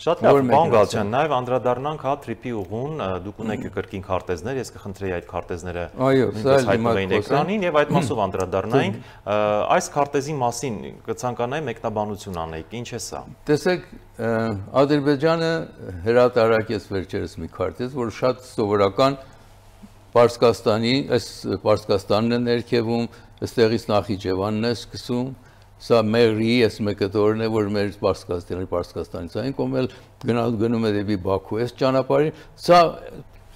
Շատ լավ, պարոն Գալչյան, նաև անդրադառնանք հա թրիփի ուղուն, դուք ունեք կրկին քարտեզներ, ես կխնդրեի այդ քարտեզները հայտնվեին էկրանին եւ այդ մասով անդրադառնայինք, այս քարտեզի մասին կցանկանայի մեկնաբանություն անեիք, ինչ է սա։ Տեսեք, Ադրբեջանը հրատարակեց վերջերս մի քարտեզ, որ շատ սովորական Պարսկաստանի, այս Պարսկաստանն է ներքևում, այստեղից Նախիջևանն է սկսում, սա Մեղրիի այս մեկտորն է, որ մեր Պարսկաստանից այն կողմել գնում է դեպի Բաքու, այս ճանապարհին, սա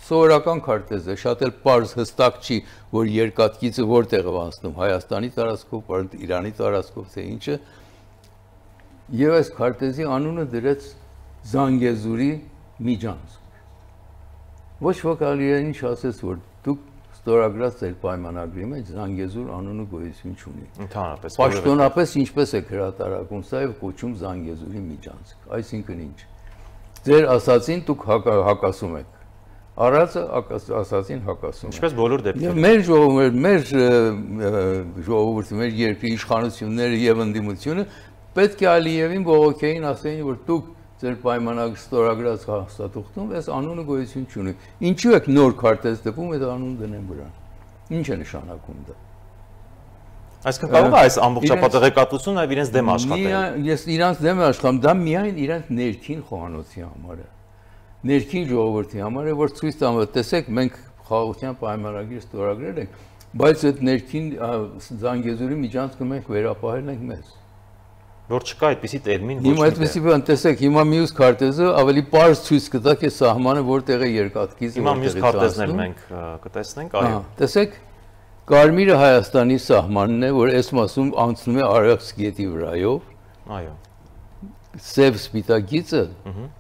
սովորական քարտեզ է, շատ էլ պարզ հստակ չի, որ երկաթգիծը որտեղ է անցնում, Հայաստանի տարածքով, Իրանի տարածքով, թե ինչը, եւ այս քարտեզի անունը դրեց Զանգեզուրի միջանցք։ Ոչ ոք ալիեն ինչ ասեց, որ դուք ստորագրած ձեր պայմանագրի մեջ Զանգեզուր անունը գոյություն չունի։ Ընդհանրապես։ Պաշտոնապես ինչպես է հրատարակում սա եւ կոչում Զանգեզուրի միջանցք։ Այսինքն ինչ։ Ձեր ասացին դուք հակասում եք։ Արածը ասացին հակասում։ Ինչպես բոլոր դեպքերում։ Մեր ժողովուրդը, մեր երկրի իշխանությունները եւ ընդդիմությունը պետք է Ալիևին բողոքեին, ասեին, որ դուք ձեր պայմանագրի ստորագրած հաստատուղթում այս անունը գոյություն չունի։ Ինչու եք նոր քարտեզ տպում այդ անունը դնեն վրան։ Ինչ է նշանակում դա։ Այսինքն կարող է այս ամբողջապատեղեկատվությունը նաև իրենց դեմ աշխատել։ Ես իրանց դեմ աշխատում, դա միայն իրանց ներքին խոհանոցի համար է։ Ներքին ժողովրդի համար է, որ ցույց տամ, տեսեք, մենք խաղաղության պայմանագիր ստորագրել ենք, բայց այդ ներքին Զանգեզուրի միջանցքը մենք վերապահել ենք մեզ։ Որ չկա այդպիսի տերմին ոչ Հիմա այդպեսի բան տեսեք, հիմա մյուս քարտեզը ավելի པարզ ցույց կտա թե սահմանը որտեղ է երկաթգիծը, Հիմա մյուս քարտեզն էլ մենք կտեսնենք, այո։ Տեսեք, կարմիրը Հայաստանի սահմանն է, որ այս մասում անցնում է Արաքս գետի վրայով։ Այո։ Սև սպիտակ գիծը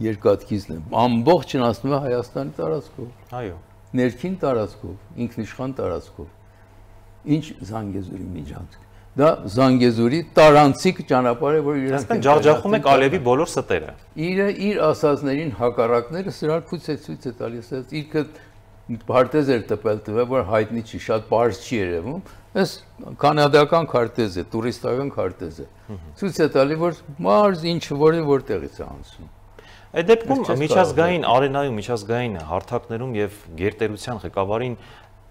երկաթգիծն է, ամբողջն անցնում է Հայաստանի տարածքով։ Այո։ Ներքին տարածքով, ինքնիշխան տարածքով։ Ինչ Զանգեզուրի միջանցք։ Դա Զանգեզուրի տարանցիկ ճանապարհ է, որ իրենք ջախջախում եք Ալևի բոլոր ստերը։ Իր ասածներին հակառակները սրան ցույց է տալիս, ինքը քարտեզ էր տպել, որ հայտնի չի, շատ པարզ չի երևում։ Այս կանադական քարտեզ է, տուրիստական քարտեզ է։ Ցույց է տալի, որ մարզ ինչ որտեղից է անցնում։ Այդ դեպքում միջազգային արենայում, միջազգային հարթակներում եւ գերտերության ղեկավարին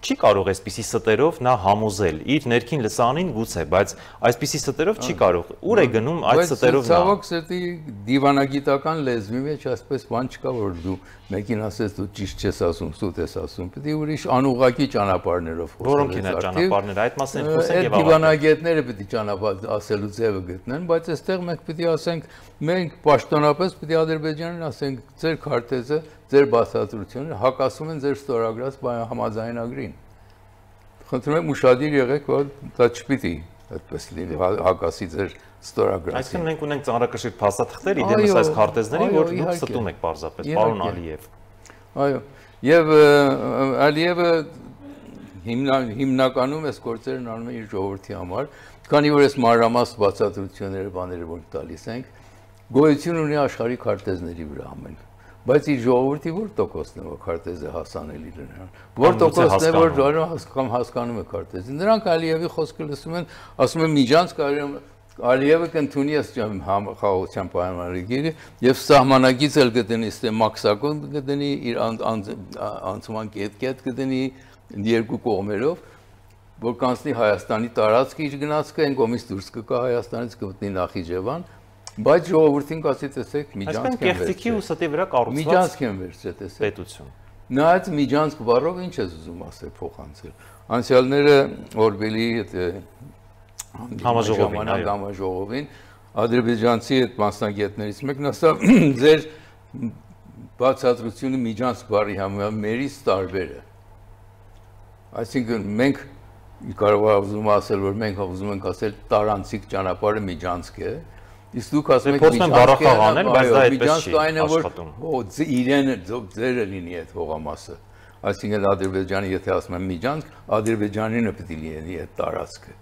չի կարող այսպիսի ստերով նա համոզել իր ներքին լսանին գուցե, բայց այսպիսի ստերով չի կարող։ Ուր է գնում այդ ստերով նա։ Ցավոք սրտի դիվանագիտական լեզվի մեջ այսպես բան չկա, որ դու մեկին ասես դու ճիշտ չես ասում, սուտ ես ասում։ Պետք է ուրիշ անուղղակի ճանապարհներով խոսել։ Որոնք են այդ ճանապարհները, այդ մասին խոսենք եւ ավարտենք։ Դիվանագետները պետք է ճանապարհ ասելու ձևը գտնեն, բայց այստեղ մենք պետք է ասենք, մենք պաշտոնապես պետք է Ադրբեջանին ասենք, ձեր քարտեզը, ձեր բացատրությունը հակասում են ձեր ստորագրած համաձայնագրին։ Խնդրում եմ ուշադիր եղեք, որ դա չպիտի այդպես լինի, հակասի ձեր ստորագրածին։ Այսինքն մենք ունենք ծանրակշիռ փաստաթղթեր իդեմս այս քարտեզների, որ դուք ստում եք պարզապես, պարոն Ալիև։ Այո, եւ Ալիևը հիմնականում այս գործերն անում է իր ժողովրդի համար, քանի որ այս մանրամասն բացատրությունները, բաները որ տալիս ենք, գոյություն ունի աշխարհի քարտեզների վրա ամեն։ Բայց իր ժողովրդի որ տոկոսն է, որ քարտեզը հասանելի դրան։ Որ տոկոսն է, որ հասկանում է քարտեզը։ Նրանք Ալիևի խոսքը լսում են, ասում են Միջանցք Ալիևը կընդունի այս խաղաղության պայմանագիրը եւ սահմանագիծ էլ կդնի, ստե մաքսակոն կդնի, իր անցման կետ կդնի երկու կողմերով, որ կանցնի Հայաստանի տարածքը իր գնացքը, այն կողմից դուրս կգա Հայաստանից կմտնի Նախիջևան, բայց ժողովրդին կասի տեսեք Միջանցք են կեղտիքի ու ստի վրա կառուցված Միջանցք են վերցրել, տեսեք պետություն։ Նայած Միջանցք բառով ինչ ես ուզում ասել փոխանցել։ Անցյալները Օրբելի համաժողովին ադրբեջանցի այդ մասնագետներից մեկն ասավ ձեր բացատրությունը Միջանցք բառի համար մերից տարբեր է։ Այսինքն մենք կարող ենք ուզում ասել, որ մենք ուզում ենք ասել տարանցիկ ճանապարհը Միջանցք է, իսկ դուք ասում եք Միջանցք է, բայց դա այդպես չի աշխատում։ Իրեն ձերը լինի այդ հողամասը։ Այսինքն Ադրբեջանը եթե ասում են Միջանցք, Ադրբեջանինը պետք է լինի այդ տարածքը։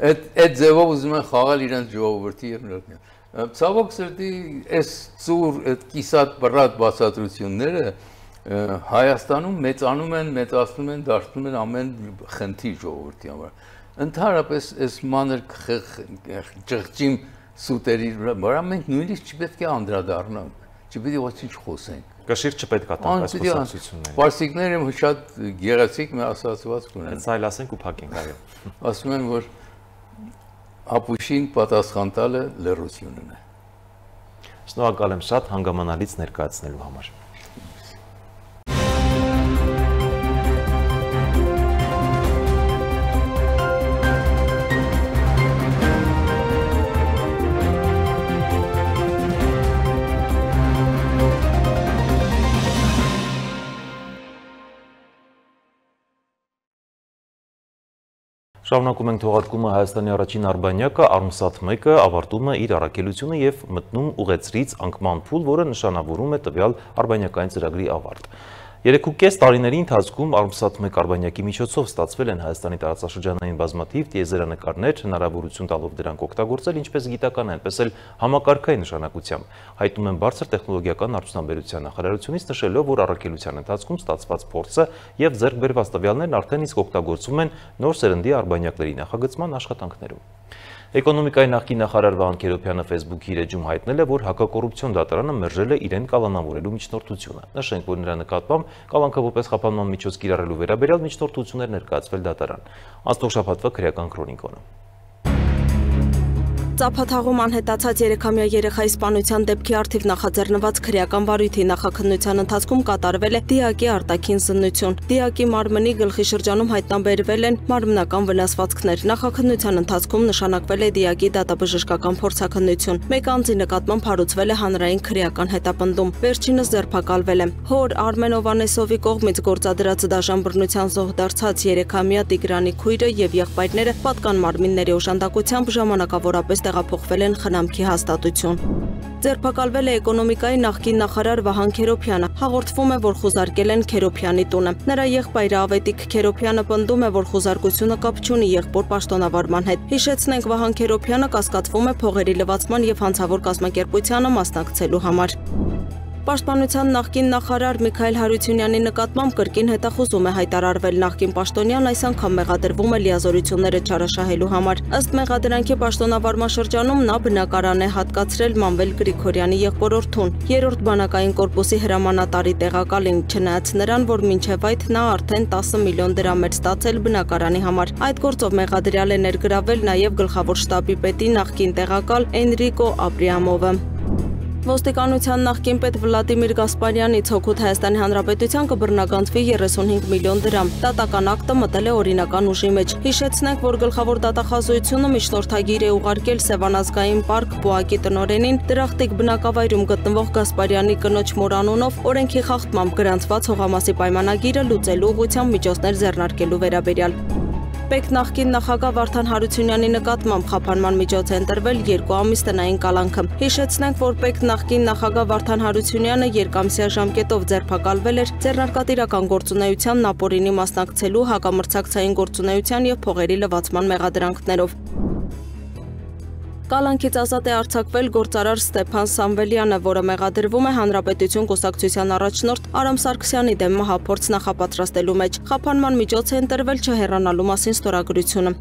Այդ ձևով ուզում են խաղալ իրենց ժողովրդի եւ նրանք։ Ցավոք սրտի այս ծուր այդ կիսատ բռատ բացատրությունները Հայաստանում մեծանում են, մեծացնում են, դարձնում են ամեն խնդիր ժողովրդի համար։ Ընդհանրապես այս մանր ճղճիմ սուտերի վրա մենք նույնիսկ չպետք է անդրադառնանք, չպետք է ոչինչ խոսենք։ Կշիռ չպետք է տանք այս խոսակցությունները։ Պարսիկները շատ գեղեցիկ մի ասացվածք ունեն։ Հենց այլ ասենք ու փակենք, այո։ Ասում են, որ ապուշին պատասխան տալը լռությունն է։ Շնորհակալ եմ շատ հանգամանալից ներկայացնելու համար։ Շարունակում ենք թողարկումը Հայաստանի առաջին արբանյակը Արմսաթ 1-ը ավարտում է իր առաքելությունը եւ մտնում ուղեցրից անկման փուլ, որը նշանավորում է տվյալ արբանյակային ծրագրի ավարտ։ 3.5 տարիների ընթացքում Արմսաթ 1 արբանյակի միջոցով ստացվել են Հայաստանի տարածաշրջանային բազմաթիվ տիեզերանեկարներ, հնարավորություն տալով դրանք օգտագործել ինչպես գիտական, այնպես էլ համակարգային նշանակությամբ։ Հայտնում են բարձր տեխնոլոգիական արդյունաբերության նախարարությունից, նշելով, որ առաքելության ընթացքում ստացված փորձը եւ ձեռք բերված տվյալներն արդեն իսկ օգտագործվում են նոր սերնդի արբանյակների նախագծման աշխատանքներում։ Էկոնոմիկայի նախկին նախարար Վահան Քերոբյանը Facebook-ի իր էջում հայտնել է, որ հակակոռուպցիոն դատարանը մերժել է իրեն կալանավորելու միջնորդությունը։ Նշենք, որ նրա նկատմամբ կալանքը որպես խափանման միջոց կիրառելու վերաբերյալ միջնորդություններ ներկայացվել դատարան։ Անցնող շաբաթվա քրեական քրոնիկոն։ Ծափաթաղում անհետացած 3-ամյա երեխայի սպանության դեպքի առթիվ նախաձեռնված քրեական վարույթի նախաքննության ընթացքում կատարվել է դիակի արտաքին զննություն։ Դիակի մարմնի գլխի շրջանում հայտնաբերվել են մարմնական վնասվածքներ։ Նախաքննության ընթացքում նշանակվել է դիակի դատաբժշկական փորձաքննություն։ Մեկ անձի նկատմամբ հարուցվել է հանրային քրեական հետապնդում։ Վերջինս ձերբակալվել է։ Հոր Արմեն Հովհաննեսովի կողմից գործադրած դաժան բռնության զոհ դարձած 3-ամյա Տիգրանի քույրը եւ եղբայրները պատկան մարմինների օժանդակությամբ ժամանակավորապես տեղափոխվել են խնամքի հաստատություն։ Ձերբակալվել է էկոնոմիկայի նախկին նախարար Վահան Քերոբյանը։ Հաղորդվում է, որ խուզարկել են Քերոբյանի տունը։ Նրա եղբայրը Ավետիք Քերոբյանը պնդում է, որ խուզարկությունը կապ չունի եղբոր պաշտոնավարման հետ։ Հիշեցնենք, Վահան Քերոբյանը կասկածվում է փողերի լվացման եւ հանցավոր կազմակերպությանը մասնակցելու համար։ Պաշտպանության նախկին նախարար Միքայել Հարությունյանի նկատմամբ կրկին հետախուզում է հայտարարվել նախկին պաշտոնյան այս անգամ մեղադրվում է լիազորությունները չարաշահելու համար։ Ըստ մեղադրանքի պաշտոնավարման շրջանում նա բնակարան է հատկացրել Մանվել Գրիգորյանի եղբորորդուն, 3-րդ բանակային կորպուսի հրամանատարի տեղակալին, չնայած նրան, որ մինչև այդ նա արդեն 10 միլիոն դրամ էր ստացել բնակարանի համար։ Այդ գործով մեղադրյալ է ներգրավել նաև գլխավոր շտաբի պետի նախկին տեղակալ Էնրիկո Ապրիամովը։ Ոստիկանության նախկին պետ Վլադիմիր Գասպարյանից հօգուտ Հայաստանի Հանրապետության կբռնագանձվի 35 միլիոն դրամ։ Դատական ակտը մտել է օրինական ուժի մեջ։ Հիշեցնենք, որ գլխավոր դատախազույցությունը միջնորդագիր է ուղարկել Սևանազգային պարկ ՊՈԱԿ-ի տնօրենին դրախտիկ բնակավայրում գտնվող Գասպարյանի կնոջ մոր անունով օրենքի խախտմամբ գրանցված հողամասի պայմանագիրը լուծելու ուղղությամբ միջոցներ ձեռնարկելու վերաբերյալ։ ՊԵԿ նախկին նախագահ Վարդան Հարությունյանի նկատմամբ խափանման միջոց է ընտրվել 2 ամիս տնային կալանքը։ Հիշեցնենք, որ ՊԵԿ նախկին նախագահ Վարդան Հարությունյանը երկամսյա ժամկետով ձերբակալվել էր ձեռնարկատիրական գործունեության ապօրինի մասնակցելու, հակամրցակցային գործունեության եւ փողերի լվացման մեղադրանքներով։ Կալանքից ազատ է արձակվել գործարար Ստեփան Սամվելյանը, որը մեղադրվում է Հանրապետություն կուսակցության առաջնորդ Արամ Սարգսյանի դեմ մահափորձ նախապատրաստելու մեջ։ Խափանման միջոց է ընտրվել չհեռանալու մասին ստորագրությունը։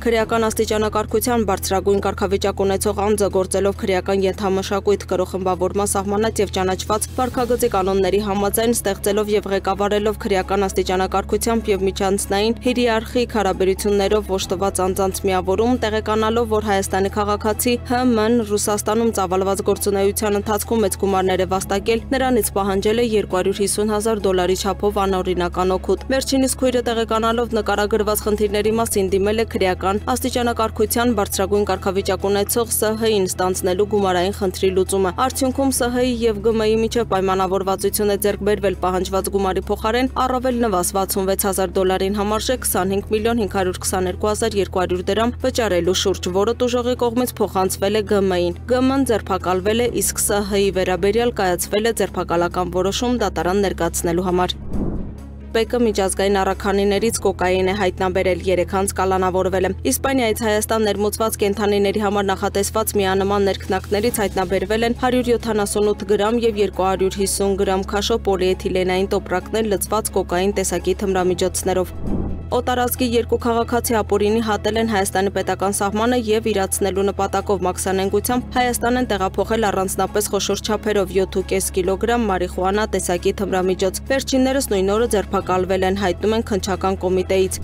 Քրեական աստիճանակարգության բարձրագույն կարգավիճակ ունեցող անձը գործելով քրեական ենթամշակույթ կրող խմբավորման սահմանած եւ ճանաչված վարքագծի կանոնների համաձայն ստեղծելով եւ ղեկավարելով քրեական աստիճանակարգությամբ եւ միջանձնային հիերարխիկ հարաբերություններով ոչտված անձանց միավորում, տեղեկանալով, որ Հայաստանի քաղաքացի ՀՄ-ն Ռուսաստանում ծավալված գործունեության ընթացքում մեծ գումարներ է վաստակել, նրանից պահանջել է $250,000 չափով անօրինական օգուտ։ Վերջինիս քույրը տեղեկանալով նկարագրված խնդիրների մասին դիմել է քրեական աստիճանակարգության բարձրագույն կարգավիճակ ունեցող ՍՀ-ին ստանձնելու գումարային խնդրի լուծումը։ Արդյունքում ՍՀ-ի եւ ԳՄ-ի միջև պայմանավորվածություն է ձեռք բերվել պահանջված գումարի փոխարեն առավել նվազ $66,000-ին համարժեք 25,522,200 դրամ վճարելու շուրջ, որը տուժողի կողմից փոխանցվել է ԳՄ-ին։ ԳՄ-ն ձերբակալվել է, իսկ ՍՀ-ի վերաբերյալ կայացվել է ձերբակալական որոշում դատարան ներկայացնելու համար։ ՊԵԿ-ը միջազգային առաքանիներից կոկաին է հայտնաբերել, 3 անձ կալանավորվել է։ Իսպանիայից Հայաստան ներմուծված կենդանիների համար նախատեսված միանման ներքնակներից հայտնաբերվել են 178 գրամ եւ 250 գրամ քաշո պոլիէթիլենային տոպրակներ լցված կոկային տեսակի թմրամիջոցներով։ Օտարազգի 2 քաղաքացի ապօրինի հատել են Հայաստանի պետական սահմանը եւ իրացնելու նպատակով մաքսանենգությամբ Հայաստան են տեղափոխել առանձնապես խոշոր չափերով 7.5 կիլոգրամ մարիխուանա տեսակի թմրամիջոց։ Վերջիններս նույն օրը ձերբակալվել են, հայտնում են քննչական կոմիտեից։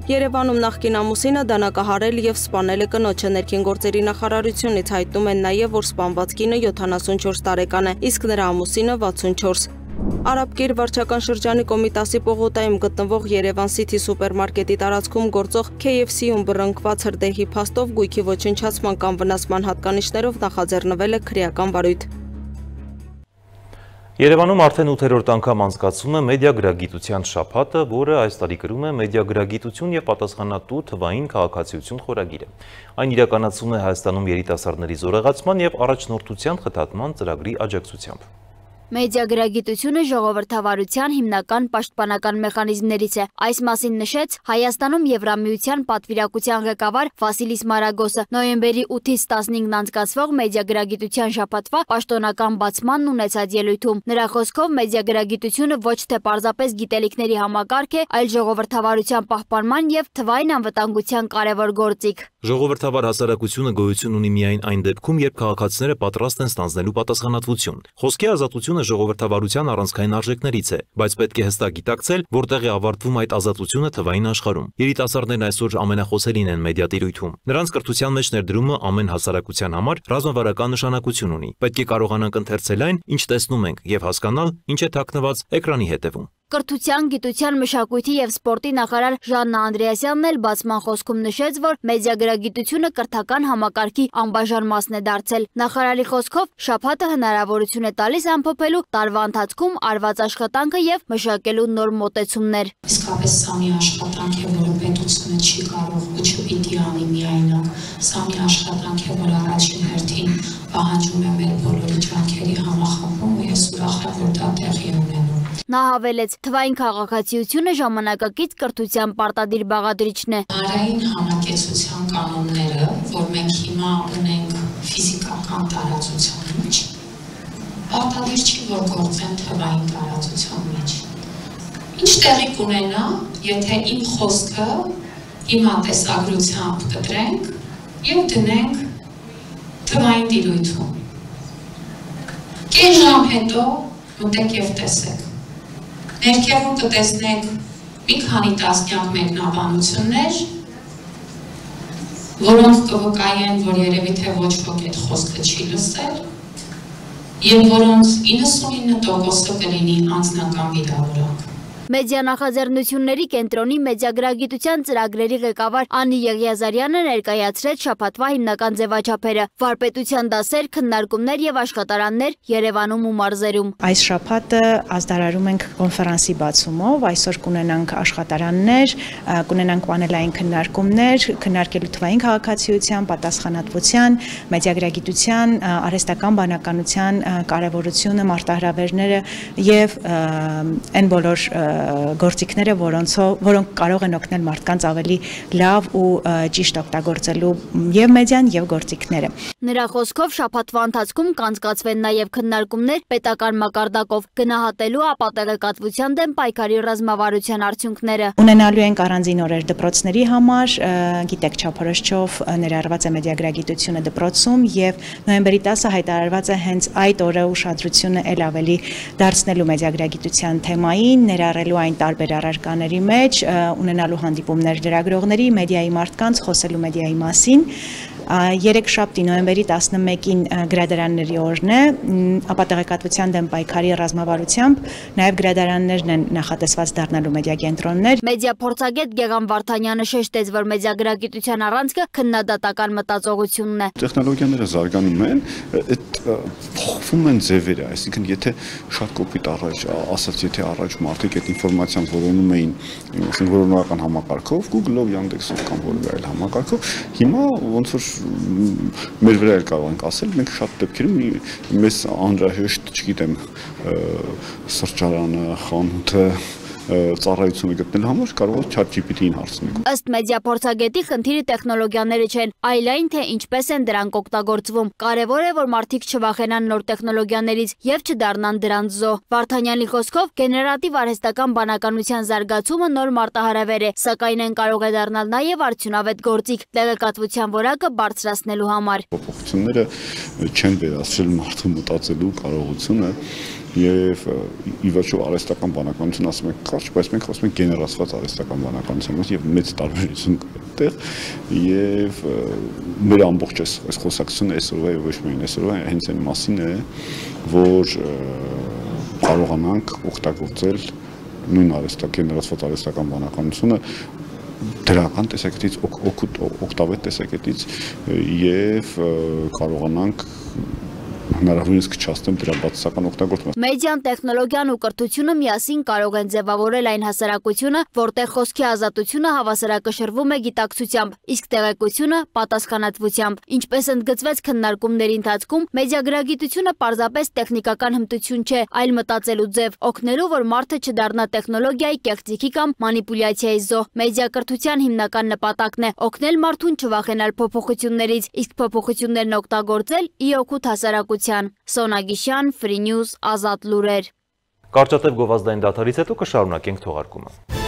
Երևանում նախկին ամուսինը դանակահարել եւ սպանել է կնոջը, ներքին գործերի նախարարությունից հայտնում են նաեւ, որ սպանված կինը 74 տարեկան է, իսկ նրա ամուսինը 64։ Արաբկիր վարչական շրջանի Կոմիտասի պողոտայում գտնվող Երևան City սուպերմարկետի տարածքում գործող KFC-ում բռնկված հրդեհի փաստով գույքի ոչնչացման կամ վնասման հատկանիշներով նախաձեռնվել է քրեական վարույթ։ Երևանում արդեն 8-րդ անգամ անցկացվում է մեդիագրագիտության շաբաթը, որը այս տարի կրում է մեդիագրագիտություն եւ պատասխանատու թվային քաղաքացիություն խորագիրը։ Այն իրականացվում է Հայաստանում երիտասարդների զորեղացման եւ առաջնորդության խթանման ծրագրի աջակցությամբ։ Մեդիագրագիտությունը ժողովրդավարության հիմնական պաշտպանական մեխանիզմներից է։ Այս մասին նշեց Հայաստանում Եվրամիության պատվիրակության ղեկավար Վասիլիս Մարագոսը նոյեմբերի 8-ից 15-ն անցկացվող մեդիագրագիտության շաբաթվա պաշտոնական բացմանն ունեցած ելույթում։ Նրա խոսքով մեդիագրագիտությունը ոչ թե պարզապես գիտելիքների համակարգ է, այլ ժողովրդավարության պահպանման եւ թվային անվտանգության կարևոր գործիք։ Ժողովրդավար հասարակությունը գոյություն ունի միայն այն դեպքում, երբ քաղաքացիները պատրաստ են ստանձնելու պատասխանատվություն։ Խոսքի ազատությունը ազատությունը ժողովրդավարության առանցքային արժեքներից է, բայց պետք է հստակ գիտակցել, որտեղ է ավարտվում այդ ազատությունը թվային աշխարհում։ Երիտասարդներն այսօր ամենախոսերին են մեդիատիրույթում։ Նրանց կրթության մեջ ներդրումը ամեն հասարակության համար ռազմավարական նշանակություն ունի։ Պետք է կարողանանք ընթերցել այն, ինչ տեսնում ենք, եւ հասկանալ, ինչ է թաքնված էկրանի հետևում։ Կրթության, գիտության, մշակույթի եւ սպորտի նախարար Ժաննա Անդրեասյանն էլ բացման խոսքում նշեց, որ մեդիագրագիտությունը կրթական համակարգի անբաժան մասն է դարձել։ Նախարարի խոսքով շաբաթը հնարավորություն է տալիս ամփոփելու տարվա ընթացքում արված աշխատանքը եւ մշակելու նոր մոտեցումներ։ Իսկապես սա մի աշխատանք է, որը պետությունը չի կարող ու չպիտի անի միայնակ։ Սա մի աշխատանք է, որ առաջին հերթին պահանջում է մեր բոլորի ջանքերի համախմբում ու ես ուրախ եմ, որ դա տեղի է ունենում։ Նա հավելեց, թվային քաղաքացիությունը ժամանակակից կրթության պարտադիր բաղադրիչն է։ Հանրային համակեցության կանոնները, որ մենք հիմա ունենք ֆիզիկական տարածության մեջ, պարտադիր չի, որ գործեն թվային տարածության մեջ։ Ինչ տեղի կունենա, եթե իմ խոսքը հիմա տեսագրությամբ կտրենք եւ դնենք թվային տիրույթում։ Կես ժամ հետո մտեք եւ տեսեք։ Ներքևում կտեսնեք մի քանի տասնյակ մեկնաբանություններ, որոնք կվկայեն, որ երևի թե ոչ ոք այդ խոսքը չի լսել, եւ որոնց 99%-ը կլինի անձնական վիրավորանք։ Մեդիա նախաձեռնությունների կենտրոնի մեդիագրագիտության ծրագրերի ղեկավար Անի Եղիազարյանը ներկայացրեց շաբաթվա հիմնական ձևաչափերը՝ վարպետության դասեր, քննարկումներ եւ աշխատարաններ Երևանում ու մարզերում։ Այս շաբաթը ազդարարում ենք կոնֆերանսի բացումով, այսօր կունենանք աշխատարաններ, կունենանք պանելային քննարկումներ, քննարկելու թվային քաղաքացիության, պատասխանատվության, մեդիագրագիտության, արհեստական բանականության կարևորությունը, մարտահրավերները եւ այն բոլոր գործիքները, որոնք կարող են օգնել մարդկանց ավելի լավ ու ճիշտ օգտագործելու եւ մեդիան եւ գործիքները։ Նրա խոսքով շաբաթվա ընթացքում կանցկացվեն նաեւ քննարկումներ պետական մակարդակով գնահատելու ապատեղեկատվության դեմ պայքարի ռազմավարության արդյունքները։ Ունենալու ենք առանձին օրեր դպրոցների համար, գիտեք չափորոշչով ներառված է մեդիագրագիտությունը դպրոցում եւ նոյեմբերի 10-ը հայտարարված է հենց այդ օրը ուշադրությունը ել ավելի դարձնելու մեդիագրագիտության թեմային, ներառելու այն տարբեր առարկաների մեջ, ունենալու հանդիպումներ լրագրողների, մեդիայի մարդկանց, խոսելու մեդիայի մասին։ Երեքշաբթի նոյեմբերի 11-ին գրադարանների օրն է, ապատեղեկատվության դեմ պայքարի ռազմավարությամբ նաև գրադարաններն են նախատեսված դառնալու մեդիա կենտրոններ։ Մեդիա փորձագետ Գեգամ Վարդանյանը շեշտեց, որ մեդիագրագիտության առանցքը քննադատական մտածողությունն է։ Տեխնոլոգիաները զարգանում են, այդ փոխվում են ձևերը, այսինքն եթե շատ կոպիտ առաջ ասած, եթե առաջ մարդիկ այդ ինֆորմացիան որոնում էին, ասենք որոնական համակարգով, Google-ով, Yandex-ով կամ որևէ այլ համակարգով, հիմա ոնց որ մեր վրա էլ կարող ենք ասել, մենք շատ դեպքերում մեզ անհրաժեշտ, չգիտեմ, սրճարանը, խանութը, ծառայությունը գտնելու համար կարող է ChatGPT-ին հարցնել։ Ըստ մեդիա փորձագետի խնդիրը տեխնոլոգիաները չեն, այլ այն, թե ինչպես են դրանք օգտագործվում։ Կարևոր է, որ մարդիկ չվախենան նոր տեխնոլոգիաներից եւ չդառնան դրանց զոհ։ Վարդանյանի խոսքով գեներատիվ արհեստական բանականության զարգացումը նոր մարտահրավեր է, սակայն այն կարող է դառնալ նաեւ արդյունավետ գործիք տեղեկատվության որակը բարձրացնելու համար։ Փոփոխությունները չեն վերացրել մարդու մտածելու կարողությունը եւ ի վերջո արհեստական բանականություն ասում ենք կարճ, բայց մենք խոսում ենք գեներացված արհեստական բանականության եւ մեծ տարբերություն կա այդտեղ եւ մեր ամբողջ այս խոսակցությունը այսօրվա եւ ոչ միայն այսօրվա հենց այն մասին է, որ կարողանանք օգտագործել նույն գեներացված արհեստական բանականությունը դրական տեսակետից, օգտավետ տեսակետից եւ կարողանանք հնարավորինս կչացնեմ դրա բացասական օգտագործումը։ Մեդիան, տեխնոլոգիան ու կրթությունը միասին կարող են ձևավորել այն հասարակությունը, որտեղ խոսքի ազատությունը հավասարակշռվում է գիտակցությամբ, իսկ տեղեկությունը պատասխանատվությամբ։ Ինչպես ընդգծվեց քննարկումների ընթացքում, մեդիագրագիտությունը պարզապես տեխնիկական հմտություն չէ, այլ մտածելու ձև, օգնելու, որ մարդը չդառնա տեխնոլոգիայի, կեղծիքի կամ մանիպուլյացիայի զոհ։ Մեդիակրթության հիմնական նպատակն է օգնել մարդուն չվախենալ փոփոխություններից, իսկ փոփոխություններն օգտագործել ի օգուտ հասարակության։ Սոնա Գիշյան, Free News, Ազատ լուրեր։ Կարճատև գովազդային դադարից հետո կշարունակենք թողարկումը։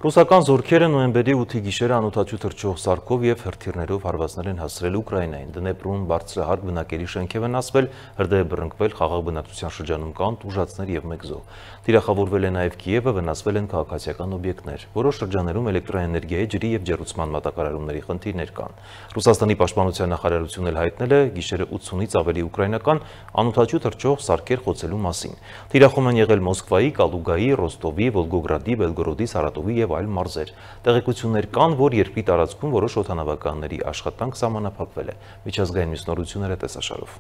Ռուսական զորքերը նոյեմբերի 8-ի գիշերը անօդաչու թռչող սարքով եւ հրթիռներով հարվածներ են հասցրել Ուկրաինային։ Դնեպրում բարձրահարկ բնակելի շենք է վնասվել, հրդեհ է բռնկվել, խաղաղ բնակչության շրջանում կան տուժածներ եւ 1 զոհ։ Թիրախավորվել է նաեւ Կիևը, վնասվել են քաղաքացիական օբյեկտներ։ Որոշ շրջաններում էլեկտրոէներգիայի, ջրի եւ ջեռուցման մատակարարումների խնդիրներ կան։ Ռուսաստանի պաշտպանության նախարարությունն էլ հայտնել է գիշերը 80-ից ավելի ուկրաինական անօդաչու թռչող սարքեր խոցելու մասին։ Թիրախում են եղել Մոսկվայի, Կալուգայի, Ռոստովի, Վոլգոգրադի, Բելգորոդի, Սարատովի եւ այլ մարզեր։ Տեղեկություններ կան, որ երկրի տարածքում որոշ օդանավականների աշխատանք սահմանափակվել է։ Միջազգային մյուս նորությունները տեսաշարով։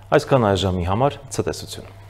Այսքան այժմի համար ցտեսություն։